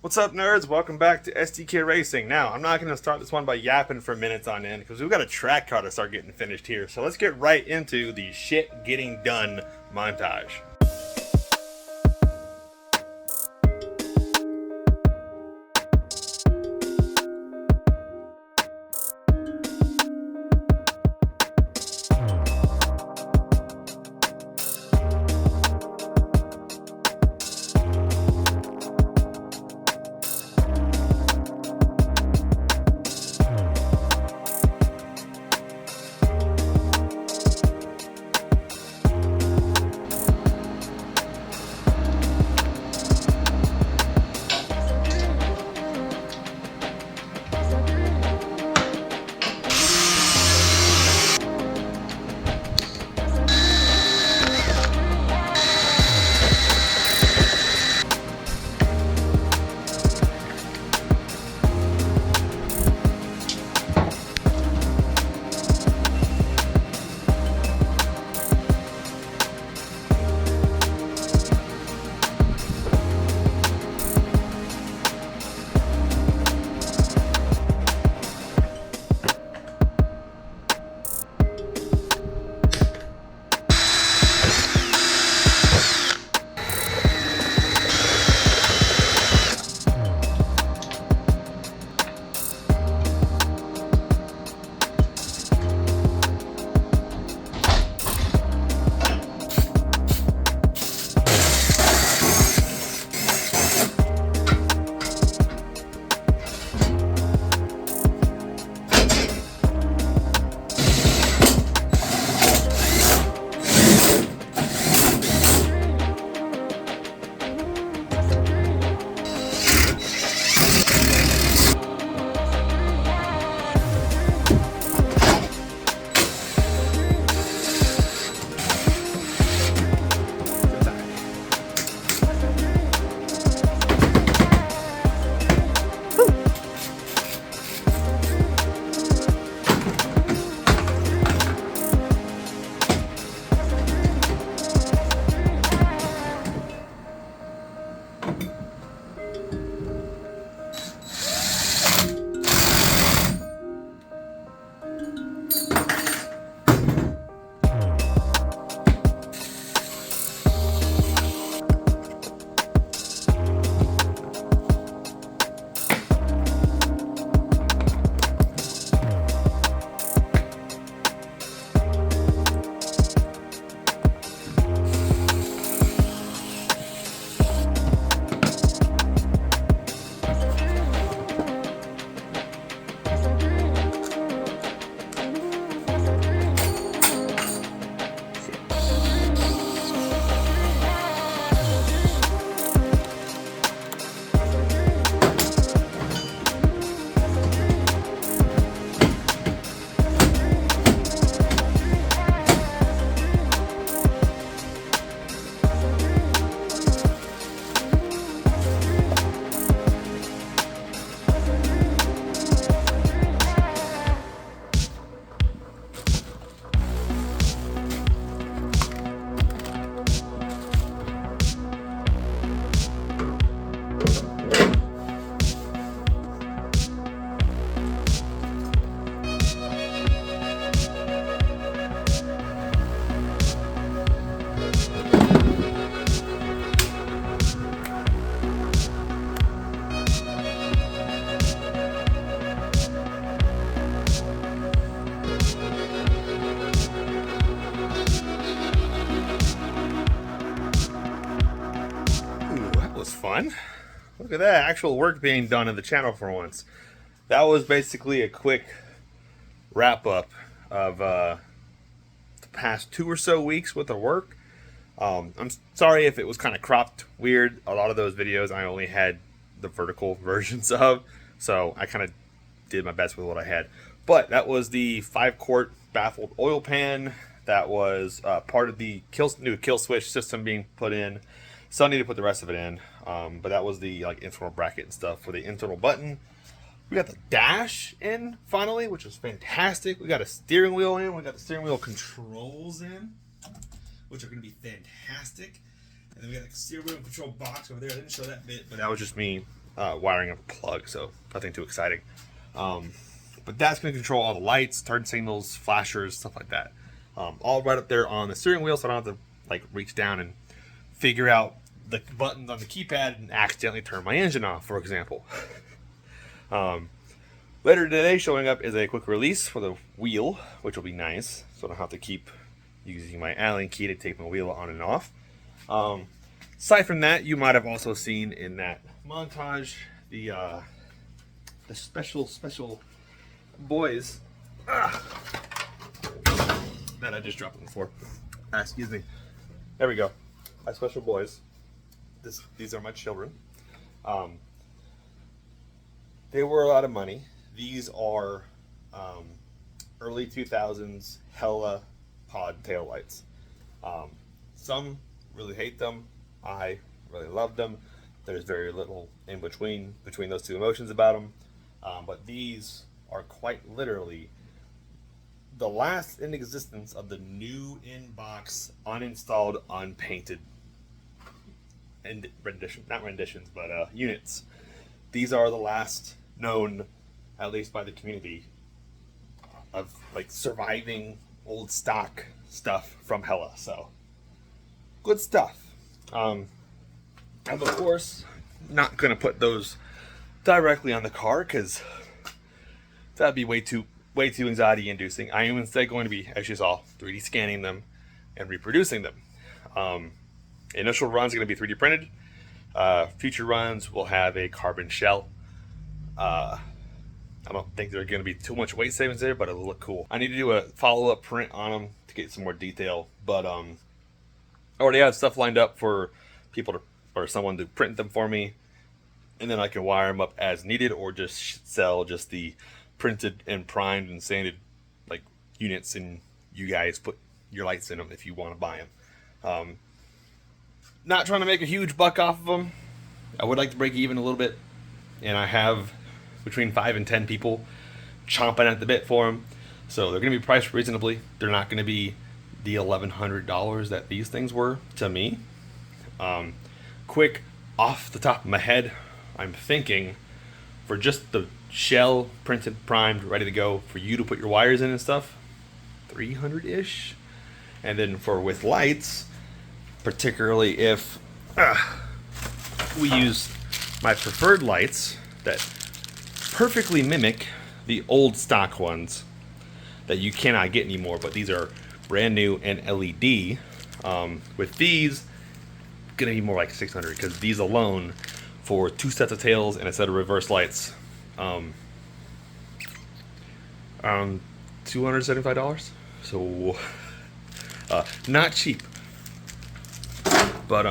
What's up, nerds? Welcome back to SDK Racing. Now, I'm not going to start this one by yapping for minutes on end because we've got a track car to start getting finished here. So let's get right into the shit getting done montage. Fun. Look at that, actual work being done in the channel for once. That was basically a quick wrap up of the past 2 or so weeks worth of work. I'm sorry if it was kind of cropped weird. A lot of those videos I only had the vertical versions of, so I kind of did my best with what I had. But that was the 5-quart baffled oil pan. That was part of the new kill switch system being put in. Still need to put the rest of it in, but that was the internal bracket and stuff for the internal button. We got the dash in finally, which was fantastic. We got a steering wheel in. We got the steering wheel controls in, which are going to be fantastic. And then we got the steering wheel control box over there. I didn't show that bit, but that was just me wiring up a plug, so nothing too exciting. But that's going to control all the lights, turn signals, flashers, stuff like that. All right up there on the steering wheel, so I don't have to like reach down and figure out the buttons on the keypad and accidentally turn my engine off, for example. Later today, showing up is a quick release for the wheel, which will be nice, so I don't have to keep using my Allen key to take my wheel on and off. Aside from that, you might have also seen in that montage the special boys that I just dropped on the floor. Excuse me. There we go. My special boys. These are my children. They were a lot of money. These are early 2000s Hella pod taillights. Some really hate them. I really love them. There's very little in between those two emotions about them. But these are quite literally the last in existence of the new in-box, uninstalled, unpainted units. These are the last known, at least by the community, of like surviving old stock stuff from Hella. So good stuff. I'm of course not gonna put those directly on the car because that'd be way too anxiety inducing. I am instead going to be, as you saw, 3D scanning them and reproducing them. Initial runs are going to be 3D printed. Future runs will have a carbon shell. I don't think there's going to be too much weight savings there, but it'll look cool. I need to do a follow-up print on them to get some more detail, but I already have stuff lined up for people or someone to print them for me, and then I can wire them up as needed, or just sell just the printed and primed and sanded like units, and you guys put your lights in them if you want to buy them. Not trying to make a huge buck off of them. I would like to break even a little bit, and I have between 5 and 10 people chomping at the bit for them, so they're going to be priced reasonably. They're not going to be the $1,100 that these things were to me. Quick off the top of my head, I'm thinking for just the shell, printed, primed, ready to go for you to put your wires in and stuff, 300-ish. And then for with lights, particularly if we use my preferred lights that perfectly mimic the old stock ones that you cannot get anymore, but these are brand new and LED. With these, gonna be more like 600 because these alone, for 2 sets of tails and a set of reverse lights, $275. So not cheap. But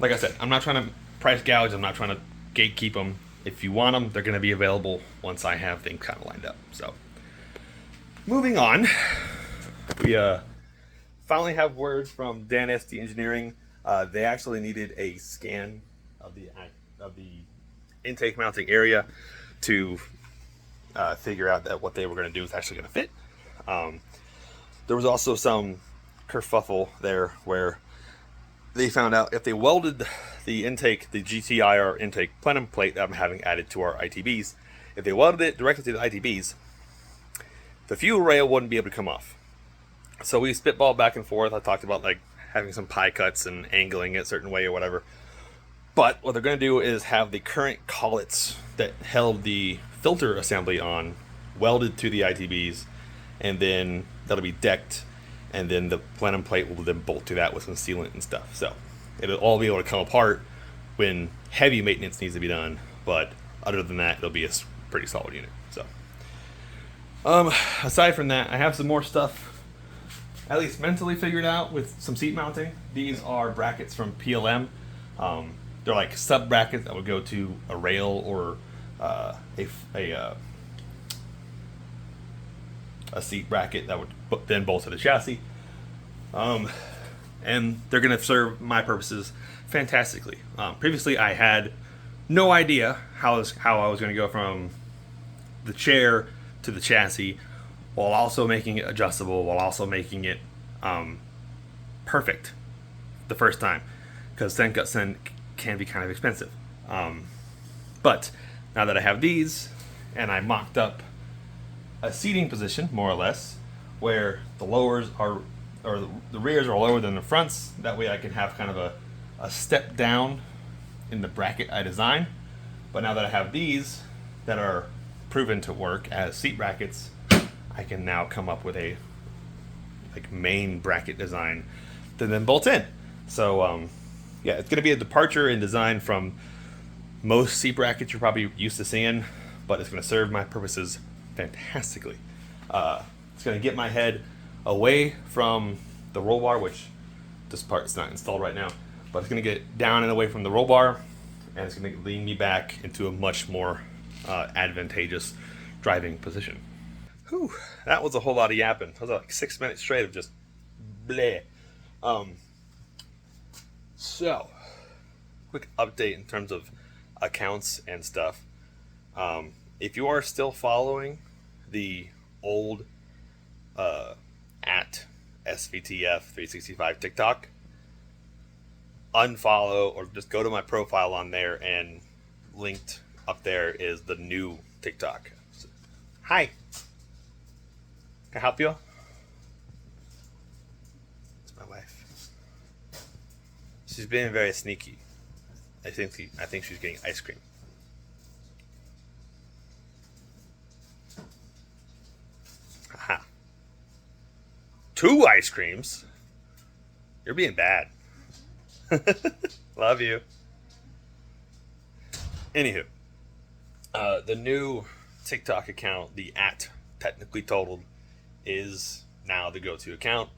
like I said, I'm not trying to price gouge. I'm not trying to gatekeep them. If you want them, they're going to be available once I have things kind of lined up. So moving on, we finally have word from Dan SD Engineering. They actually needed a scan of the intake mounting area to figure out that what they were going to do is actually going to fit. There was also some kerfuffle there where they found out if they welded the intake, the GTIR intake plenum plate that I'm having added to our ITBs, if they welded it directly to the ITBs, the fuel rail wouldn't be able to come off. So we spitballed back and forth. I talked about like having some pie cuts and angling it a certain way or whatever. But what they're going to do is have the current collets that held the filter assembly on welded to the ITBs, and then that'll be decked, and then the plenum plate will then bolt to that with some sealant and stuff. So it'll all be able to come apart when heavy maintenance needs to be done, but other than that, it'll be a pretty solid unit. So aside from that, I have some more stuff at least mentally figured out with some seat mounting. These are brackets from PLM. They're like sub brackets that would go to a rail or a seat bracket that would then bolt to the chassis. And they're going to serve my purposes fantastically. Previously, I had no idea how I was going to go from the chair to the chassis while also making it adjustable, while also making it perfect the first time, because then can be kind of expensive. But now that I have these, and I mocked up a seating position, more or less, where the lowers are, or the rears are lower than the fronts. That way I can have kind of a step down in the bracket I designed. But now that I have these that are proven to work as seat brackets, I can now come up with a like main bracket design to then bolt in. So yeah, it's going to be a departure in design from most seat brackets you're probably used to seeing, but it's going to serve my purposes fantastically. It's going to get my head away from the roll bar, which this part's not installed right now, but it's going to get down and away from the roll bar, and it's going to lean me back into a much more advantageous driving position. Whew, that was a whole lot of yapping. That was like 6 minutes straight of just bleh. So, quick update in terms of accounts and stuff. If you are still following the old at SVTF365 TikTok, unfollow or just go to my profile on there, and linked up there is the new TikTok. So, hi. Can I help you? It's my wife. She's being very sneaky. I think she's getting ice cream. Aha. 2 ice creams? You're being bad. Love you. Anywho, the new TikTok account, the at technically totaled, is now the go-to account.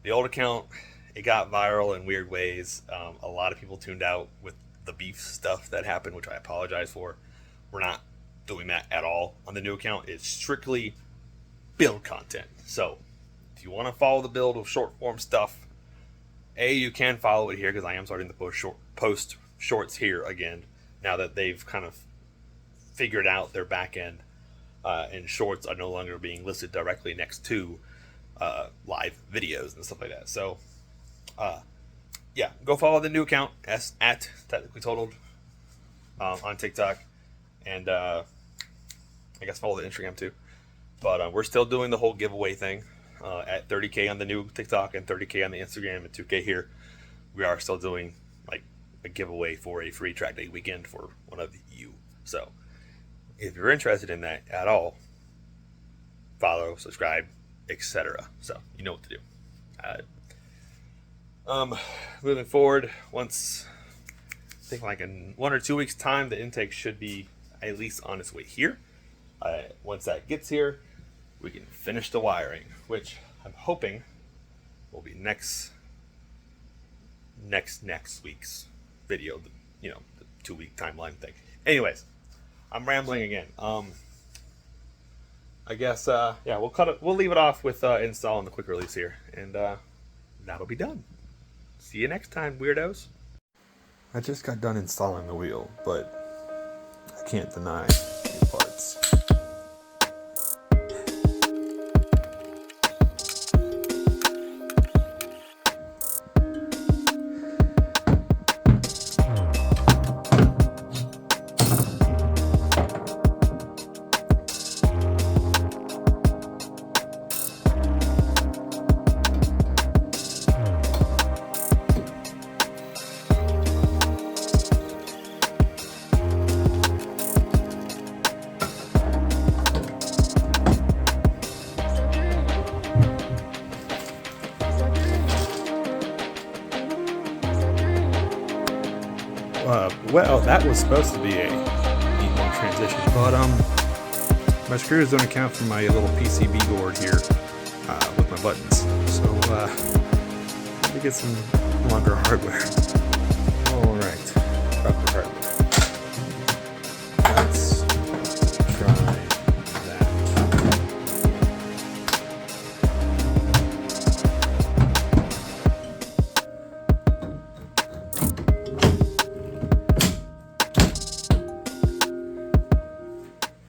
The old account, it got viral in weird ways. A lot of people tuned out with the beef stuff that happened, which I apologize for. We're not doing that at all on the new account. It's strictly build content. So if you want to follow the build of short form stuff, you can follow it here, because I am starting to post shorts here again now that they've kind of figured out their back end, and shorts are no longer being listed directly next to live videos and stuff like that. So yeah, go follow the new account at technically totaled on TikTok, and I guess follow the Instagram too. But we're still doing the whole giveaway thing at 30K on the new TikTok and 30K on the Instagram and 2K here. We are still doing like a giveaway for a free track day weekend for one of you. So if you're interested in that at all, follow, subscribe, etc. So you know what to do. Moving forward, once I think like in 1 or 2 weeks time, the intake should be at least on its way here. Once that gets here, we can finish the wiring, which I'm hoping will be next week's video. The 2-week timeline thing. Anyways, I'm rambling again. I guess yeah, we'll leave it off with installing the quick release here, and that'll be done. See you next time, weirdos. I just got done installing the wheel, but I can't deny the parts. Well, that was supposed to be a neat little transition, but my screws don't account for my little PCB board here with my buttons, so let me get some longer hardware.